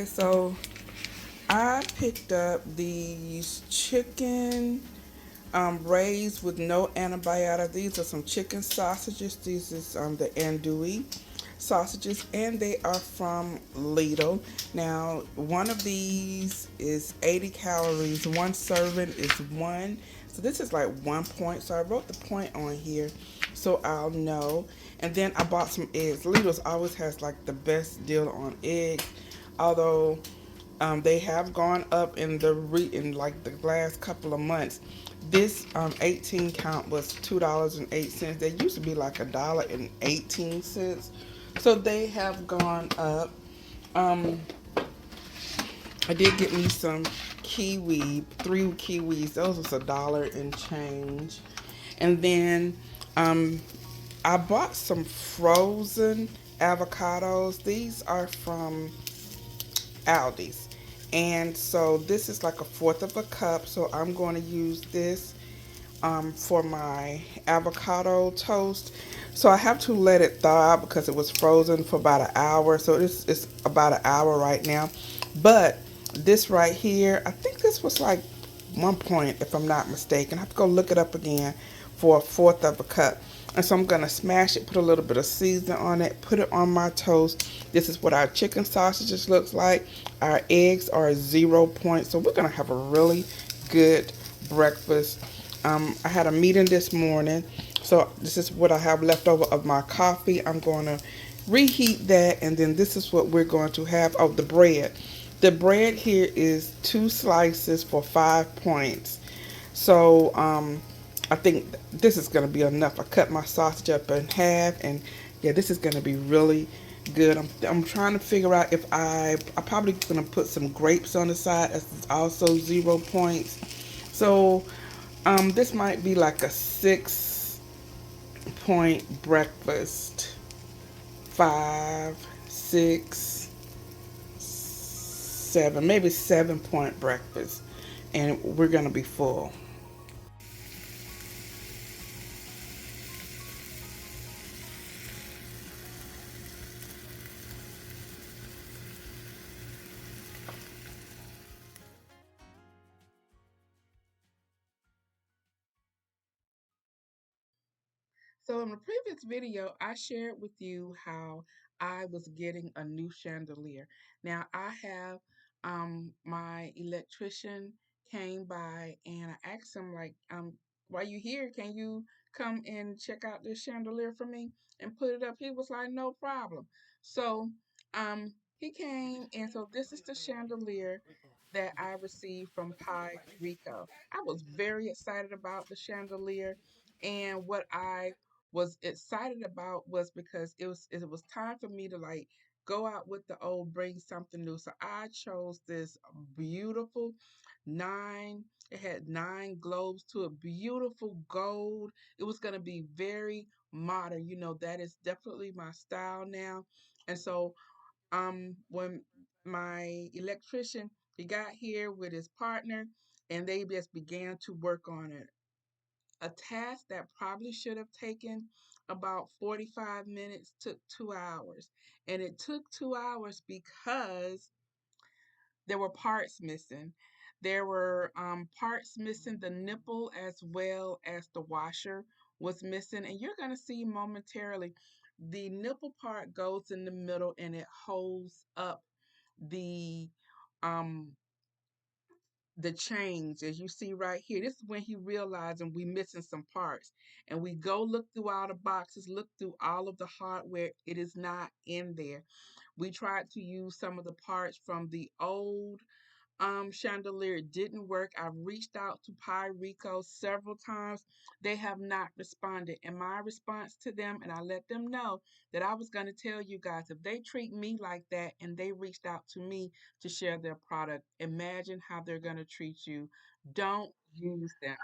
Okay, so I picked up these chicken raised with no antibiotic. These are some chicken sausages. These is the andouille sausages, and they are from Lidl. Now, one of these is 80 calories. One serving is one. So this is like 1 point. So I wrote the point on here so I'll know. And then I bought some eggs. Lidl's always has like the best deal on eggs, although they have gone up in in like the last couple of months. This 18 count was $2.08. They used to be like $1.18. So they have gone up. Um, I did get me some kiwi, 3 kiwis. Those was $1 and change. And then um, I bought some frozen avocados. These are from Aldi's. And so this is like a fourth of a cup. So I'm going to use this for my avocado toast. So I have to let it thaw out because it was frozen for about an hour. So it's about an hour right now. But this right here, I think this was like 1 point if I'm not mistaken. I have to go look it up again for a fourth of a cup. And so I'm going to smash it, put a little bit of seasoning on it, put it on my toast. This is what our chicken sausages looks like. Our eggs are 0 point. So we're going to have a really good breakfast. I had a meeting this morning, so this is what I have left over of my coffee. I'm going to reheat that, and then this is what we're going to have. Oh, the bread. The bread here is 2 slices for 5 points. So I think this is going to be enough. I cut my sausage up in half, and yeah, this is going to be really good. I'm trying to figure out if I'm probably going to put some grapes on the side. That's also 0 points. So this might be like a 6 point breakfast. 5, 6, 7, maybe 7 point breakfast. And we're going to be full. So in the previous video, I shared with you how I was getting a new chandelier. Now I have my electrician came by and I asked him like, while you here, can you come and check out this chandelier for me and put it up? He was like, no problem. So he came, and so this is the chandelier that I received from Pai Rico. I was very excited about the chandelier, and what I was excited about was because it was time for me to like go out with the old, bring something new. So I chose this beautiful nine. It had 9 globes to it, beautiful gold. It was gonna be very modern. That is definitely my style now. And so when my electrician he got here with his partner and they just began to work on it, a task that probably should have taken about 45 minutes took 2 hours. And it took 2 hours because there were parts missing. There were parts missing. The nipple as well as the washer was missing. And you're going to see momentarily the nipple part goes in the middle and it holds up the um the change, as you see right here. This is when he realized and we missing some parts, and we go look through all the boxes, look through all of the hardware. It is not in there. We tried to use some of the parts from the old chandelier. It didn't work. I've reached out to Pai Rico several times. They have not responded. And my response to them, and I let them know that I was going to tell you guys, if they treat me like that and they reached out to me to share their product, imagine how they're going to treat you. Don't use them.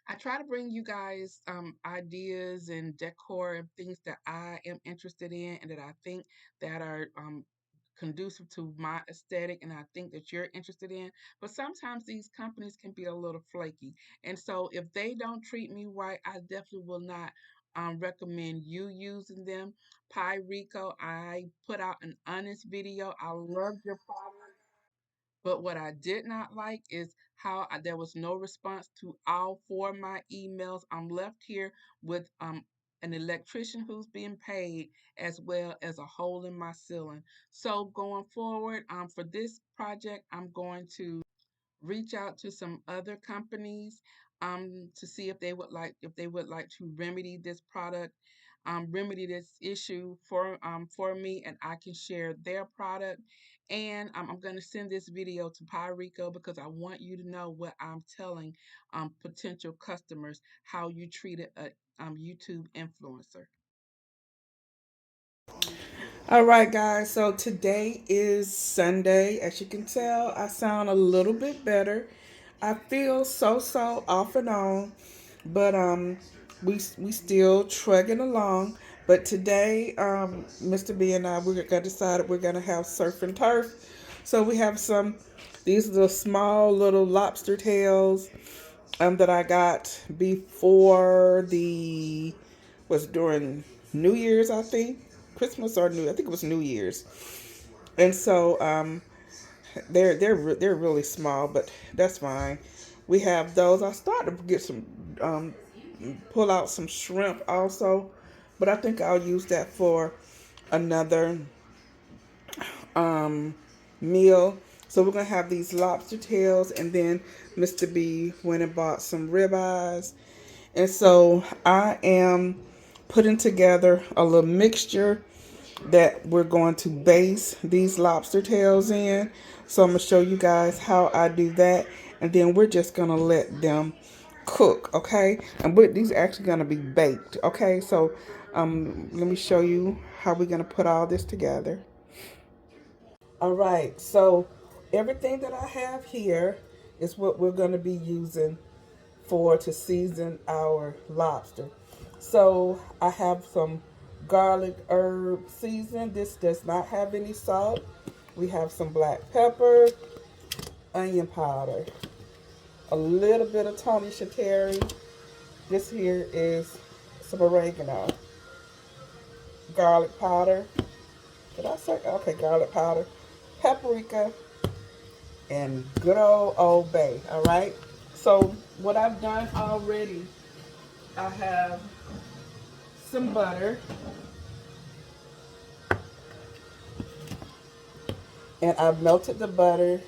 I try to bring you guys ideas and decor and things that I am interested in and that I think that are conducive to my aesthetic and I think that you're interested in. But sometimes these companies can be a little flaky. And so if they don't treat me right, I definitely will not recommend you using them. Pai Rico, I put out an honest video. I love your product. But what I did not like is how there was no response to all four of my emails. I'm left here with an electrician who's being paid as well as a hole in my ceiling. So going forward, for this project, I'm going to reach out to some other companies to see if they would like to remedy this product, remedy this issue for me, and I can share their product. And I'm going to send this video to Pai Rico because I want you to know what I'm telling potential customers, how you treat a YouTube influencer. All right, guys. So today is Sunday. As you can tell, I sound a little bit better. I feel so off and on, but we still trugging along. But today, Mr. B and I we're gonna decide we're gonna have surf and turf. So we have some. These are the small little lobster tails that I got before the was during New Year's, I think. Christmas or New, I think it was New Year's. And so they're really small, but that's fine. We have those. I started to get some pull out some shrimp also, but I think I'll use that for another um, meal. So we're gonna have these lobster tails, and then Mr. B went and bought some ribeyes, and so I am putting together a little mixture that we're going to base these lobster tails in. So I'm gonna show you guys how I do that, and then we're just gonna let them cook, okay? And these are actually gonna be baked, okay? So let me show you how we're gonna put all this together. All right, so everything that I have here is what we're going to be using for to season our lobster. So I have some garlic herb season. This does not have any salt. We have some black pepper, onion powder, a little bit of Tony Shateri. This here is some oregano, garlic powder. Did I say? Okay, garlic powder, paprika, and good old bay. All right. So what I've done already, I have some butter, and I've melted the butter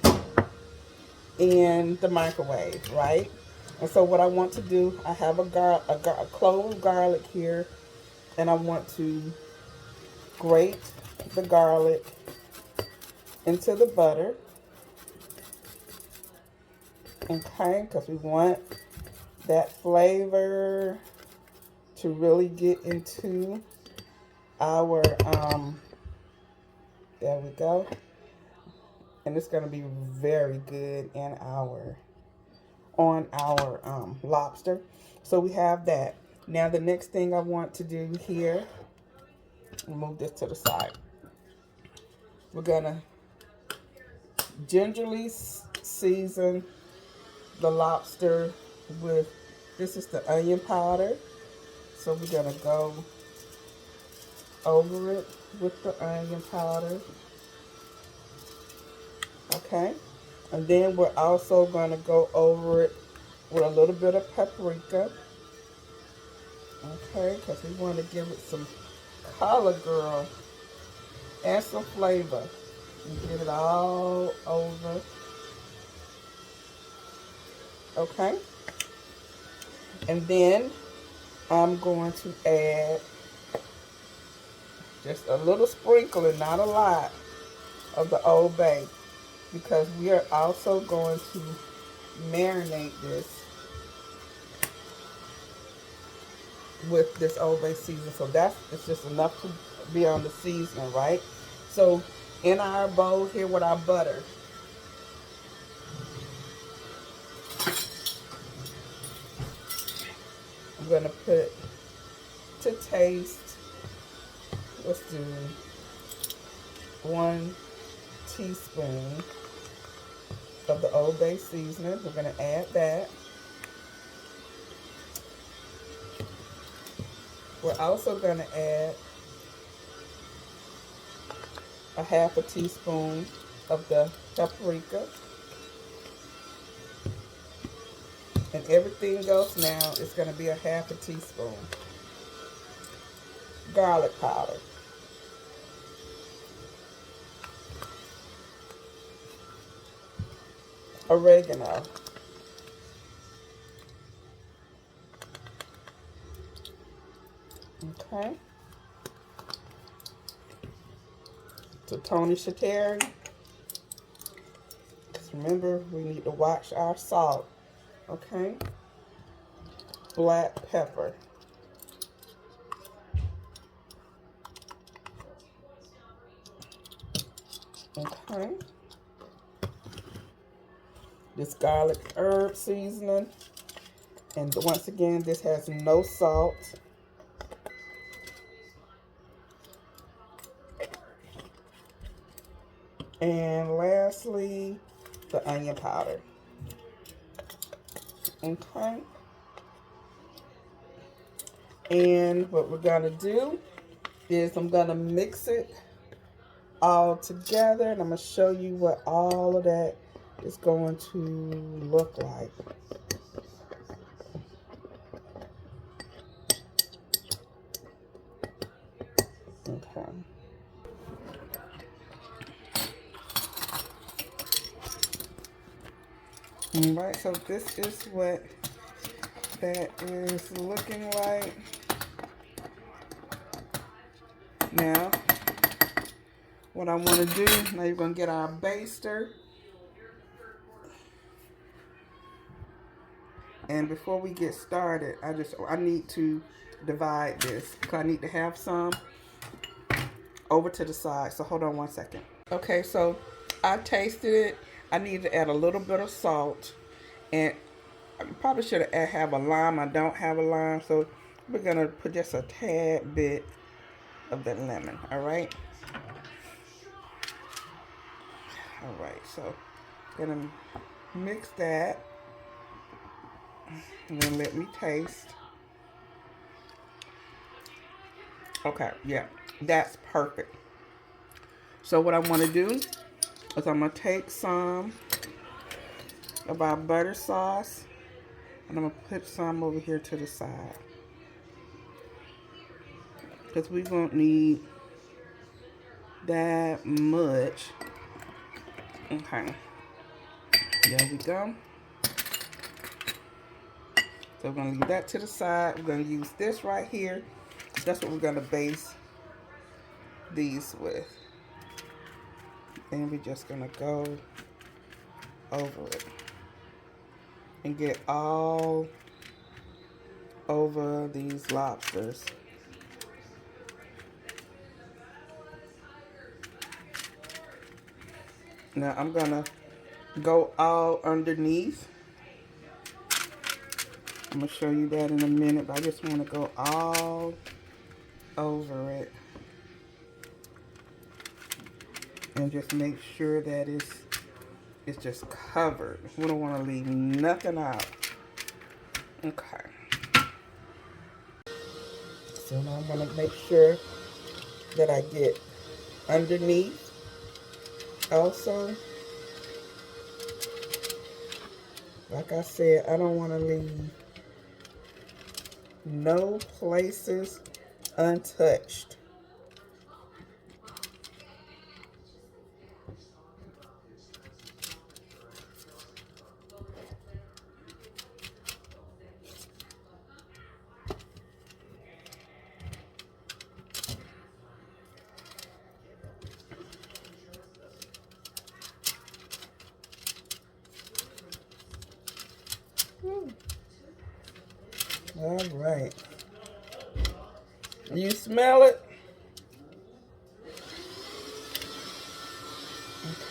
in the microwave, right? And so what I want to do, I have a clove of garlic here, and I want to grate the garlic into the butter, okay? Because we want that flavor to really get into our there we go, and it's going to be very good in our on our lobster. So we have that. Now the next thing I want to do here, move this to the side. We're gonna gingerly season the lobster with, this is the onion powder. So we're gonna go over it with the onion powder. Okay. And then we're also gonna go over it with a little bit of paprika. Okay, because we want to give it some color, girl, and some flavor. And get it all over. Okay. And then I'm going to add just a little sprinkling, not a lot, of the Old Bay, because we are also going to marinate this with this Old Bay season. So that's, it's just enough to be on the seasoning, right? So in our bowl here with our butter, I'm going to put, to taste, let's do 1 teaspoon of the Old Bay seasoning. We're going to add that. We're also going to add a half a teaspoon of the paprika. And everything else now is going to be a half a teaspoon. Garlic powder. Oregano. Okay. So Tony Shateri. Just remember, we need to watch our salt. Okay. Black pepper. Okay. This garlic herb seasoning. And once again, this has no salt. And lastly, the onion powder. Okay. And what we're going to do is I'm going to mix it all together. And I'm going to show you what all of that is going to look like. Okay. All right, so this is what that is looking like. Now, what I want to do, now you're going to get our baster. And before we get started, I need to divide this because I need to have some over to the side. So hold on one second. Okay, so I tasted it. I need to add a little bit of salt. And I probably should have a lime. I don't have a lime, so we're going to put just a tad bit of the lemon, all right? All right, so I'm going to mix that. And then let me taste. Okay, yeah, that's perfect. So what I want to do is I'm going to take some of our butter sauce and I'm going to put some over here to the side. Because we won't need that much. Okay, there we go. So we're going to leave that to the side. We're going to use this right here. That's what we're going to base these with. And we're just going to go over it. And get all over these lobsters. Now I'm going to go all underneath. I'm going to show you that in a minute, but I just want to go all over it. And just make sure that it's just covered. We don't want to leave nothing out. Okay. So now I'm going to make sure that I get underneath also. Like I said, I don't want to leave no places untouched. All right. You smell it?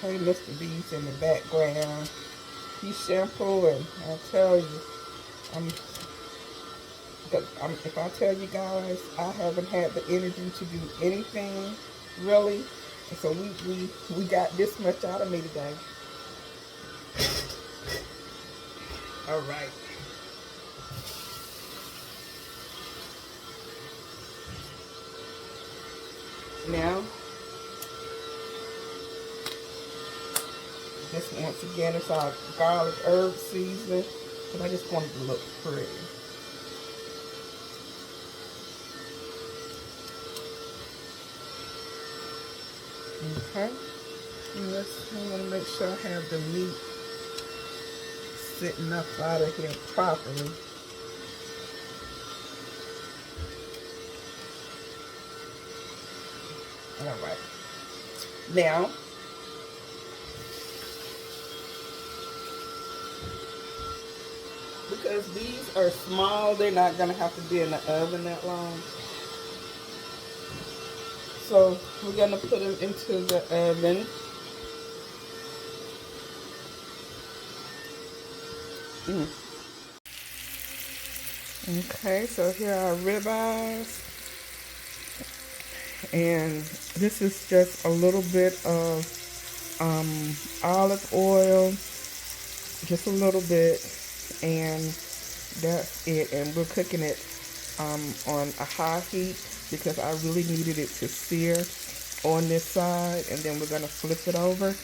Okay, Mr. B's in the background. He's shampooing. I tell you, I'm, if I tell you guys, I haven't had the energy to do anything really. And so we got this much out of me today. All right. Now, this once again is our garlic herb seasoning, but I just wanted to look pretty. Okay, and I want to make sure I have the meat sitting up out of here properly. All right. Now, because these are small, they're not going to have to be in the oven that long. So we're going to put them into the oven. Okay, so here are ribeyes. And this is just a little bit of olive oil, just a little bit, and that's it. And we're cooking it on a high heat because I really needed it to sear on this side, and then we're gonna flip it over,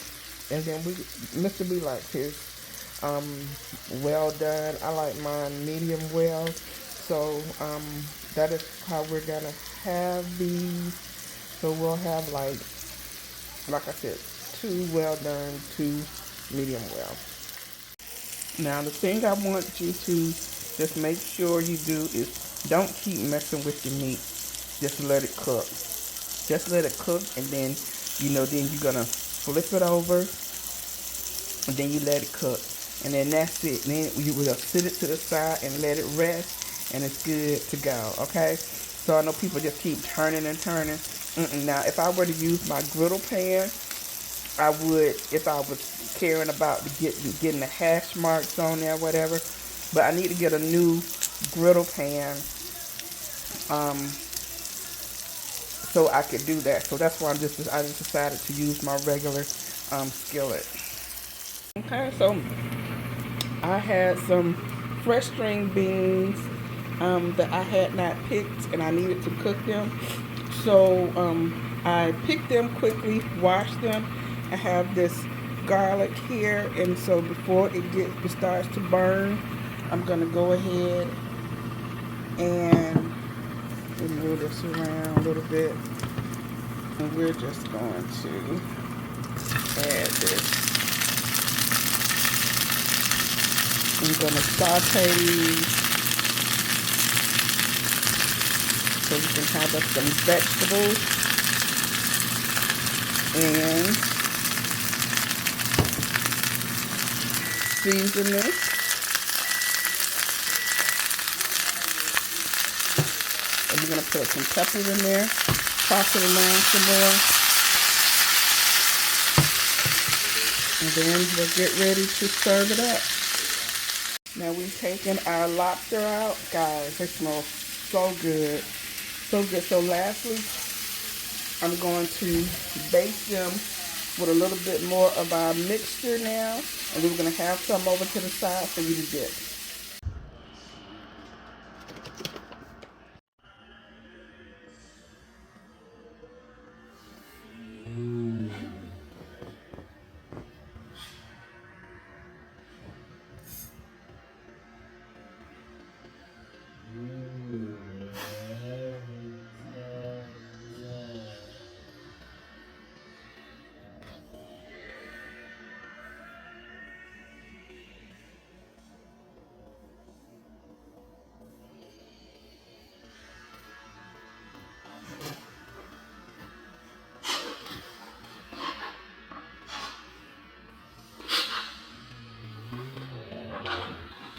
and then Mr. B likes his well done. I like mine medium well, so that is how we're gonna have these. So we'll have like I said, 2 well done, 2 medium well. Now the thing I want you to just make sure you do is don't keep messing with your meat. Just let it cook. Just let it cook, and then then you're gonna flip it over, and then you let it cook, and then that's it. Then you will sit it to the side and let it rest, and it's good to go. Okay. So I know people just keep turning and turning. Now, if I were to use my griddle pan, I would, if I was caring about getting the hash marks on there, whatever. But I need to get a new griddle pan so I could do that. So that's why I just decided to use my regular skillet. Okay, so I had some fresh string beans that I had not picked, and I needed to cook them. So I picked them quickly, washed them. I have this garlic here, and so before it starts to burn, I'm gonna go ahead and move this around a little bit, and we're just going to add this. I'm gonna saute these so we can have us some vegetables and season this. And we're gonna put some peppers in there, toss it around some more, and then we'll get ready to serve it up. Now we've taken our lobster out. Guys, they smell so good. So good. So lastly, I'm going to bake them with a little bit more of our mixture now. And we're going to have some over to the side for you to dip.